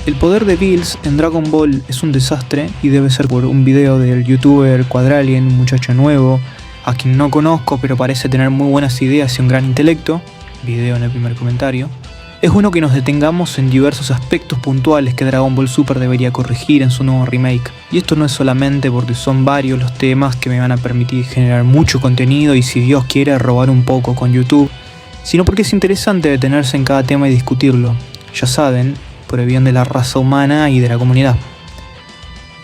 El poder de Bills en Dragon Ball es un desastre y debe ser por un video del youtuber Quadralien, un muchacho nuevo, a quien no conozco pero parece tener muy buenas ideas y un gran intelecto, video en el primer comentario. Es bueno que nos detengamos en diversos aspectos puntuales que Dragon Ball Super debería corregir en su nuevo remake. Y esto no es solamente porque son varios los temas que me van a permitir generar mucho contenido y si Dios quiere robar un poco con YouTube, sino porque es interesante detenerse en cada tema y discutirlo, ya saben, por el bien de la raza humana y de la comunidad.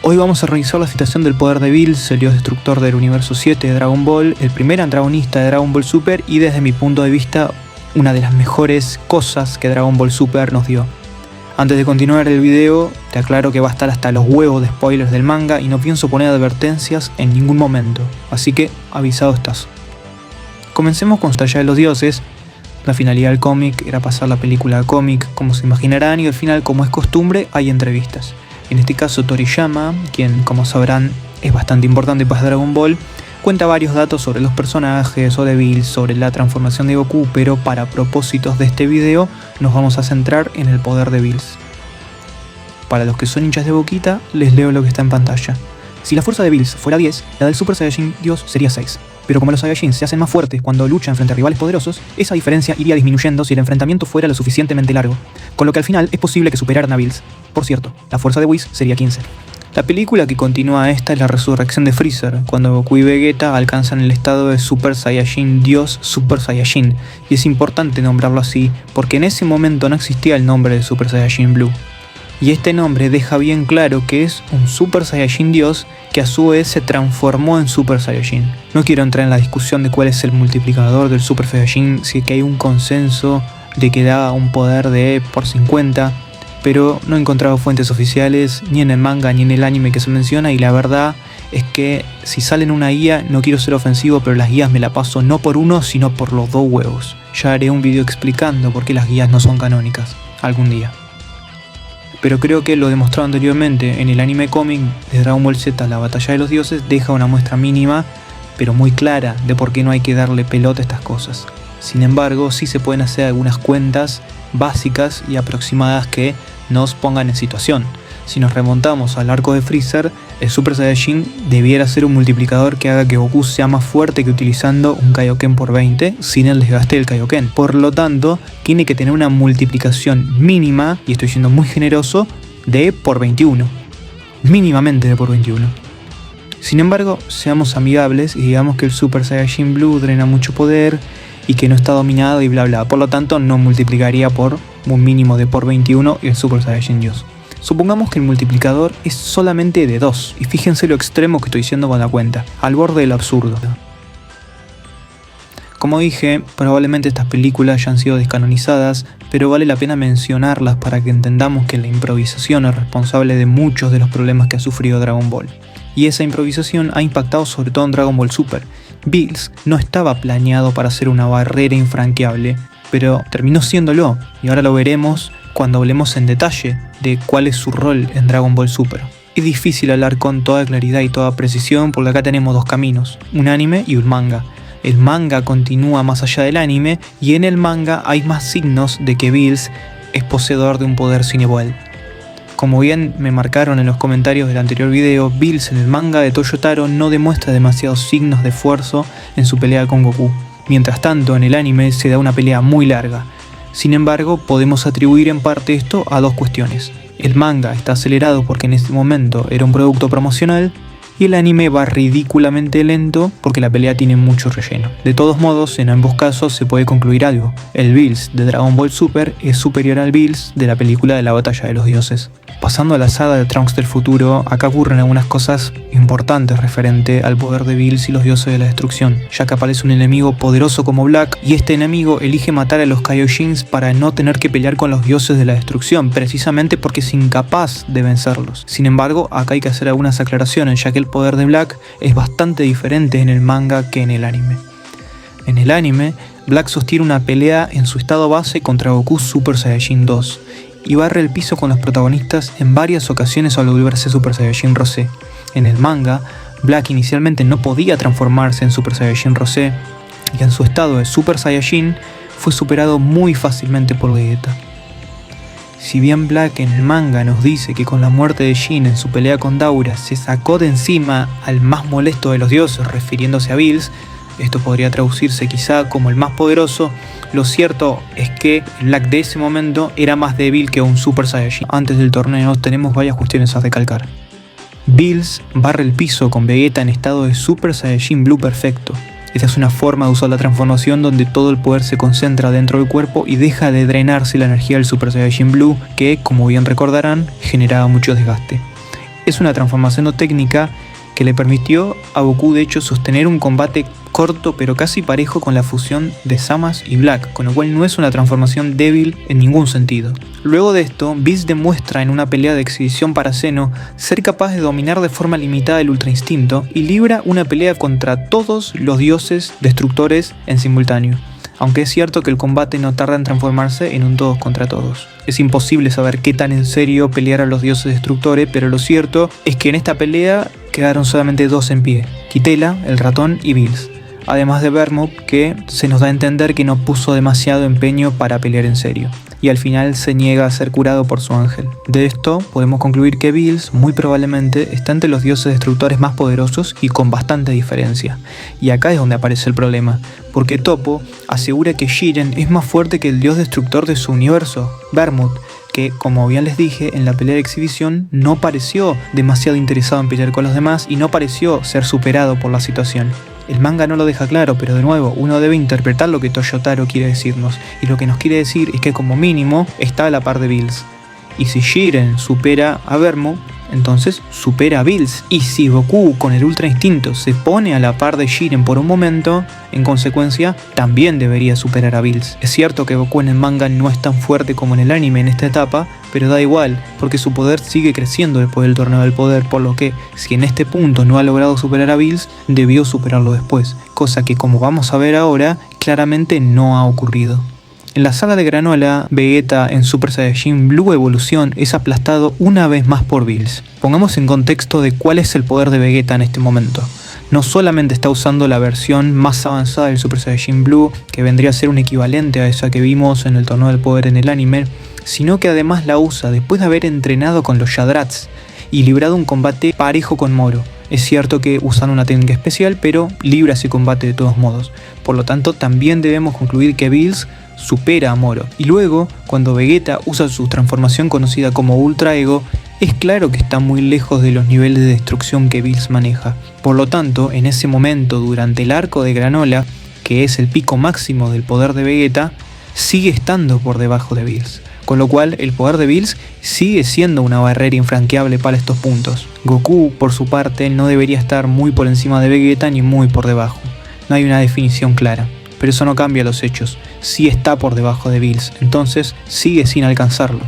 Hoy vamos a revisar la citación del poder de Bills, el dios destructor del universo 7 de Dragon Ball, el primer antagonista de Dragon Ball Super y desde mi punto de vista una de las mejores cosas que Dragon Ball Super nos dio. Antes de continuar el video, te aclaro que va a estar hasta los huevos de spoilers del manga y no pienso poner advertencias en ningún momento, así que avisado estás. Comencemos con Batalla de los Dioses. La finalidad del cómic era pasar la película a cómic, como se imaginarán, y al final, como es costumbre, hay entrevistas. En este caso, Toriyama, quien, como sabrán, es bastante importante para Dragon Ball, cuenta varios datos sobre los personajes, sobre Bills, sobre la transformación de Goku, pero para propósitos de este video nos vamos a centrar en el poder de Bills. Para los que son hinchas de Boquita, les leo lo que está en pantalla. Si la fuerza de Bills fuera 10, la del Super Saiyajin Dios sería 6. Pero como los Saiyajins se hacen más fuertes cuando luchan frente a rivales poderosos, esa diferencia iría disminuyendo si el enfrentamiento fuera lo suficientemente largo, con lo que al final es posible que superaran a Bills. Por cierto, la fuerza de Whis sería 15. La película que continúa esta es la resurrección de Freezer, cuando Goku y Vegeta alcanzan el estado de Super Saiyajin Dios Super Saiyajin, y es importante nombrarlo así porque en ese momento no existía el nombre de Super Saiyajin Blue. Y este nombre deja bien claro que es un Super Saiyajin Dios que a su vez se transformó en Super Saiyajin. No quiero entrar en la discusión de cuál es el multiplicador del Super Saiyajin, si es que hay un consenso de que da un poder de por 50, pero no he encontrado fuentes oficiales ni en el manga ni en el anime que se menciona, y la verdad es que si sale en una guía, no quiero ser ofensivo, pero las guías me la paso no por uno sino por los dos huevos. Ya haré un video explicando por qué las guías no son canónicas, algún día. Pero creo que lo demostrado anteriormente en el anime cómic de Dragon Ball Z, la batalla de los dioses, deja una muestra mínima, pero muy clara, de por qué no hay que darle pelota a estas cosas. Sin embargo, sí se pueden hacer algunas cuentas básicas y aproximadas que nos pongan en situación. Si nos remontamos al arco de Freezer, el Super Saiyajin debiera ser un multiplicador que haga que Goku sea más fuerte que utilizando un Kaioken por 20 sin el desgaste del Kaioken. Por lo tanto, tiene que tener una multiplicación mínima, y estoy siendo muy generoso, de por 21. Mínimamente de por 21. Sin embargo, seamos amigables y digamos que el Super Saiyajin Blue drena mucho poder y que no está dominado y bla bla. Por lo tanto, no multiplicaría por un mínimo de por 21 el Super Saiyajin Dios. Supongamos que el multiplicador es solamente de 2, y fíjense lo extremo que estoy diciendo con la cuenta, al borde del absurdo. Como dije, probablemente estas películas ya han sido descanonizadas, pero vale la pena mencionarlas para que entendamos que la improvisación es responsable de muchos de los problemas que ha sufrido Dragon Ball. Y esa improvisación ha impactado sobre todo en Dragon Ball Super. Bills no estaba planeado para ser una barrera infranqueable, pero terminó siéndolo, y ahora lo veremos cuando hablemos en detalle de cuál es su rol en Dragon Ball Super. Es difícil hablar con toda claridad y toda precisión porque acá tenemos dos caminos, un anime y un manga. El manga continúa más allá del anime y en el manga hay más signos de que Bills es poseedor de un poder sin igual. Como bien me marcaron en los comentarios del anterior video, Bills en el manga de Toyotaro no demuestra demasiados signos de esfuerzo en su pelea con Goku. Mientras tanto, en el anime se da una pelea muy larga. Sin embargo, podemos atribuir en parte esto a dos cuestiones. El manga está acelerado porque en este momento era un producto promocional, y el anime va ridículamente lento porque la pelea tiene mucho relleno. De todos modos, en ambos casos se puede concluir algo. El Bills de Dragon Ball Super es superior al Bills de la película de la batalla de los dioses. Pasando a la saga de Trunks del futuro, acá ocurren algunas cosas importantes referente al poder de Bills y los dioses de la destrucción, ya que aparece un enemigo poderoso como Black, y este enemigo elige matar a los Kaioshins para no tener que pelear con los dioses de la destrucción, precisamente porque es incapaz de vencerlos. Sin embargo, acá hay que hacer algunas aclaraciones, ya que el poder de Black es bastante diferente en el manga que en el anime. En el anime, Black sostiene una pelea en su estado base contra Goku Super Saiyajin 2, y barre el piso con los protagonistas en varias ocasiones al volverse Super Saiyajin Rosé. En el manga, Black inicialmente no podía transformarse en Super Saiyajin Rosé, y en su estado de Super Saiyajin fue superado muy fácilmente por Vegeta. Si bien Black en el manga nos dice que con la muerte de Jin en su pelea con Daura se sacó de encima al más molesto de los dioses, refiriéndose a Bills, esto podría traducirse quizá como el más poderoso, lo cierto es que Black de ese momento era más débil que un Super Saiyajin. Antes del torneo tenemos varias cuestiones a recalcar. Bills barre el piso con Vegeta en estado de Super Saiyajin Blue perfecto. Esta es una forma de usar la transformación donde todo el poder se concentra dentro del cuerpo y deja de drenarse la energía del Super Saiyajin Blue, que, como bien recordarán, generaba mucho desgaste. Es una transformación no técnica que le permitió a Goku de hecho sostener un combate corto pero casi parejo con la fusión de Zamasu y Black, con lo cual no es una transformación débil en ningún sentido. Luego de esto, Bills demuestra en una pelea de exhibición para Zeno ser capaz de dominar de forma limitada el Ultra Instinto y libra una pelea contra todos los dioses destructores en simultáneo. Aunque es cierto que el combate no tarda en transformarse en un todos contra todos. Es imposible saber qué tan en serio pelearon los dioses destructores, pero lo cierto es que en esta pelea quedaron solamente dos en pie, Kitela, el ratón y Bills. Además de Vermouth, que se nos da a entender que no puso demasiado empeño para pelear en serio, y al final se niega a ser curado por su ángel. De esto podemos concluir que Bills muy probablemente está entre los dioses destructores más poderosos y con bastante diferencia. Y acá es donde aparece el problema, porque Toppo asegura que Jiren es más fuerte que el dios destructor de su universo, Vermouth, que, como bien les dije, en la pelea de exhibición no pareció demasiado interesado en pelear con los demás y no pareció ser superado por la situación. El manga no lo deja claro, pero de nuevo, uno debe interpretar lo que Toyotaro quiere decirnos, y lo que nos quiere decir es que como mínimo está a la par de Bills. Y si Jiren supera a Vermouth, entonces supera a Bills. Y si Goku con el Ultra Instinto se pone a la par de Jiren por un momento, en consecuencia, también debería superar a Bills. Es cierto que Goku en el manga no es tan fuerte como en el anime en esta etapa, pero da igual, porque su poder sigue creciendo después del torneo del poder, por lo que, si en este punto no ha logrado superar a Bills, debió superarlo después, cosa que, como vamos a ver ahora, claramente no ha ocurrido. En la saga de Granola, Vegeta en Super Saiyajin Blue Evolución es aplastado una vez más por Bills. Pongamos en contexto de cuál es el poder de Vegeta en este momento. No solamente está usando la versión más avanzada del Super Saiyajin Blue, que vendría a ser un equivalente a esa que vimos en el torneo del poder en el anime, sino que además la usa después de haber entrenado con los Shadrats y librado un combate parejo con Moro. Es cierto que usan una técnica especial, pero libra ese combate de todos modos. Por lo tanto, también debemos concluir que Bills supera a Moro. Y luego, cuando Vegeta usa su transformación conocida como Ultra Ego, es claro que está muy lejos de los niveles de destrucción que Bills maneja. Por lo tanto, en ese momento, durante el arco de Granola, que es el pico máximo del poder de Vegeta, sigue estando por debajo de Bills. Con lo cual, el poder de Bills sigue siendo una barrera infranqueable para estos puntos. Goku, por su parte, no debería estar muy por encima de Vegeta ni muy por debajo. No hay una definición clara. Pero eso no cambia los hechos, sí está por debajo de Bills, entonces sigue sin alcanzarlo.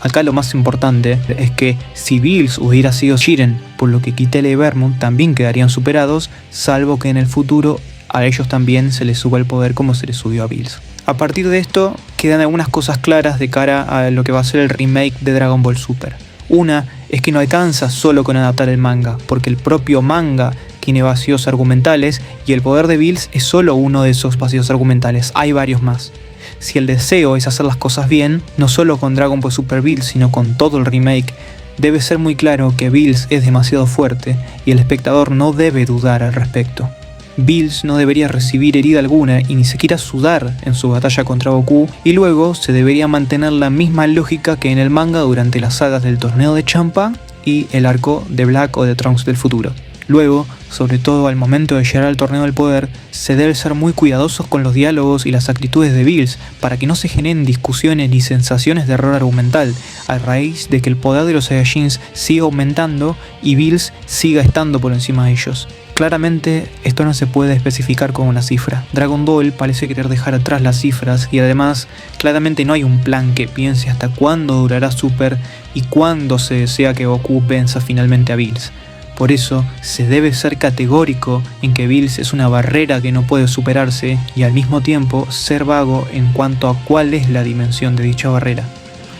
Acá lo más importante es que si Bills hubiera sido Jiren, por lo que Kitela y Vermouth también quedarían superados, salvo que en el futuro a ellos también se les suba el poder como se les subió a Bills. A partir de esto quedan algunas cosas claras de cara a lo que va a ser el remake de Dragon Ball Super. Una es que no alcanza solo con adaptar el manga, porque el propio manga tiene vacíos argumentales y el poder de Bills es solo uno de esos vacíos argumentales, hay varios más. Si el deseo es hacer las cosas bien, no solo con Dragon Ball Super Bills, sino con todo el remake, debe ser muy claro que Bills es demasiado fuerte y el espectador no debe dudar al respecto. Bills no debería recibir herida alguna y ni siquiera sudar en su batalla contra Goku, y luego se debería mantener la misma lógica que en el manga durante las sagas del torneo de Champa y el arco de Black o de Trunks del futuro. Luego, sobre todo al momento de llegar al torneo del poder, se debe ser muy cuidadosos con los diálogos y las actitudes de Bills para que no se generen discusiones ni sensaciones de error argumental, a raíz de que el poder de los Saiyajins siga aumentando y Bills siga estando por encima de ellos. Claramente esto no se puede especificar con una cifra. Dragon Ball parece querer dejar atrás las cifras y además claramente no hay un plan que piense hasta cuándo durará Super y cuándo se desea que Goku venza finalmente a Bills. Por eso se debe ser categórico en que Bills es una barrera que no puede superarse y al mismo tiempo ser vago en cuanto a cuál es la dimensión de dicha barrera.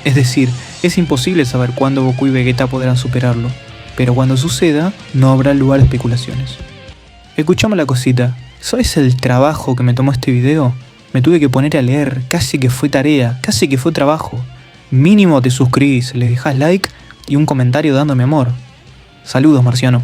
Es decir, es imposible saber cuándo Goku y Vegeta podrán superarlo, pero cuando suceda no habrá lugar a especulaciones. Escuchame la cosita, ¿sabes el trabajo que me tomó este video? Me tuve que poner a leer, casi que fue tarea, casi que fue trabajo. Mínimo te suscribís, le dejás like y un comentario dándome amor. Saludos, Marciano.